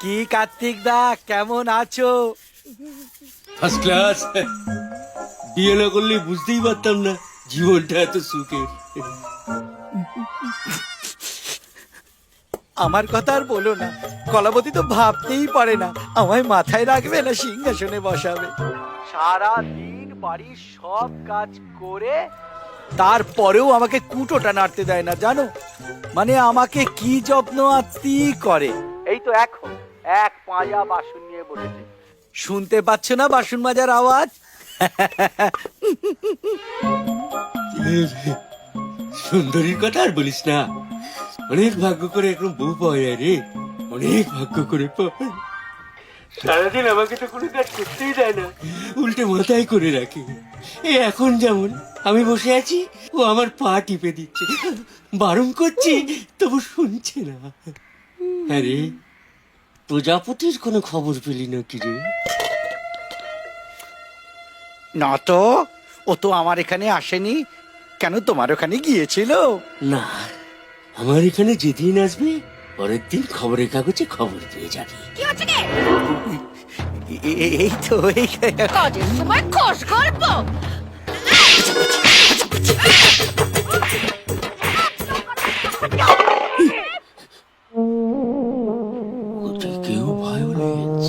কি কার্তিক দা, কেমন আছো? First class. বিয়ে না করলে বুঝতেই পারতাম না জীবনটা এত সুখের। আমার কথা আর বলো না, কলাবতী তো ভাবতেই পারে না আমায় মাথায় রাখবে না সিংহাসনে বসাবে। সারা দিন বাড়ির সব কাজ করে তারপরেও আমাকে কুটোটা নাড়তে দেয় না, জানো? মানে আমাকে কি যত্ন আত্মি করে। এই তো এখন এক পাঁজা বাসন নিয়ে বসেছে, শুনতে পাচ্ছ না বাসন মাজার আওয়াজ? সুন্দরীর কথা আর বলিস না, অনেক ভাগ্য করে এখন বউ পাওয়া যায় রে, অনেক ভাগ্য করে পাওয়া। সারাদিন আমাকে তো কোনো কাজ করতেই দেয় না, উল্টে মাথায় করে রাখে। এখন যেমন আমি বসে আছি, ও আমার পা টিপে দিচ্ছে, বারণ করছি তবু শুনছে না। আরে প্রজাপতির কোনো খবর পেলি না কি রে? না তো, ও তো আমার এখানে আসেনি। কেন, তোমার ওখানে গিয়েছিল? না, আমার এখানে যেদিন আসবে পরের দিন খবরের কাগজে খবর পেয়ে যাবি। কি হচ্ছে কি? এই তো এই কাজের সময় খোশ গল্প। ওদিকেও ভায়োলেন্স।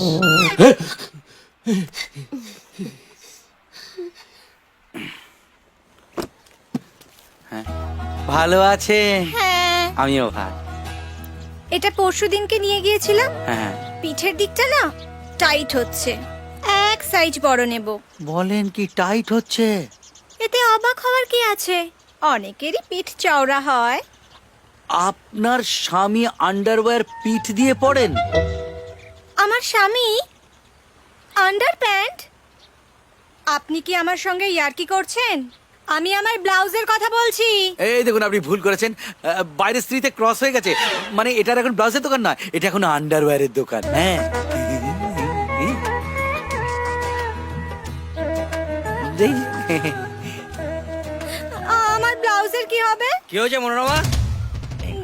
ভালো আছে? হ্যাঁ, আমিও ভাই। এটা পরশুদিনকে নিয়ে গিয়েছিলাম। হ্যাঁ, পিঠের দিকটা না টাইট হচ্ছে, এক সাইজ বড় নেব। বলেন কি টাইট হচ্ছে? এতে অবাক হওয়ার কি আছে, অনেকেরই পিঠ চওড়া হয়। আপনার স্বামী আন্ডারওয়্যার পিঠ দিয়ে পড়েন? আমার স্বামী আন্ডার প্যান্ট? আপনি কি আমার সঙ্গে ইয়ার্কি করছেন? আমি আমার ব্লাউজের কথা বলছি। এই দেখুন, আপনি ভুল করেছেন। বাইরের স্ত্রীতে ক্রস হয়ে গেছে। মানে এটার এখন ব্লাউজের দোকান না, এটা এখন আন্ডারওয়্যারের দোকান। হ্যাঁ, আমার ব্লাউজের কি হবে? কি হয়েছে মনোরমা?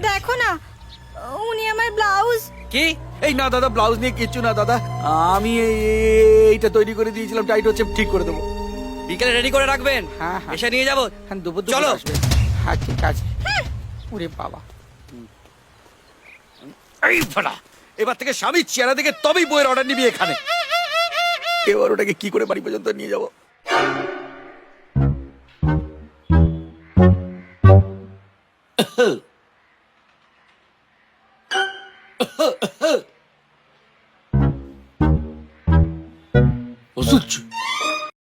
দেখো না, উনি আমার ব্লাউজ। কি? এই না দাদা, ব্লাউজ নিয়ে কিচ্ছু না দাদা। আমি এইটা তৈরি করে দিয়েছিলাম, টাইট হচ্ছে, ঠিক করে দেবো। বিকেলে রেডি করে রাখবেন। হ্যাঁ, হ্যাঁ। এসে নিয়ে যাবো। হ্যাঁ, দুপুর চলো। আসবে। হ্যাঁ, ঠিক আছে। ওরে বাবা, এই ফাটা, এবার থেকে স্বামীর চেহারা দেখে তবেই বইয়ের অর্ডার নিবি এখানে। এবার ওটাকে কি করে বাড়ি পর্যন্ত নিয়ে যাবো? অসহ্য।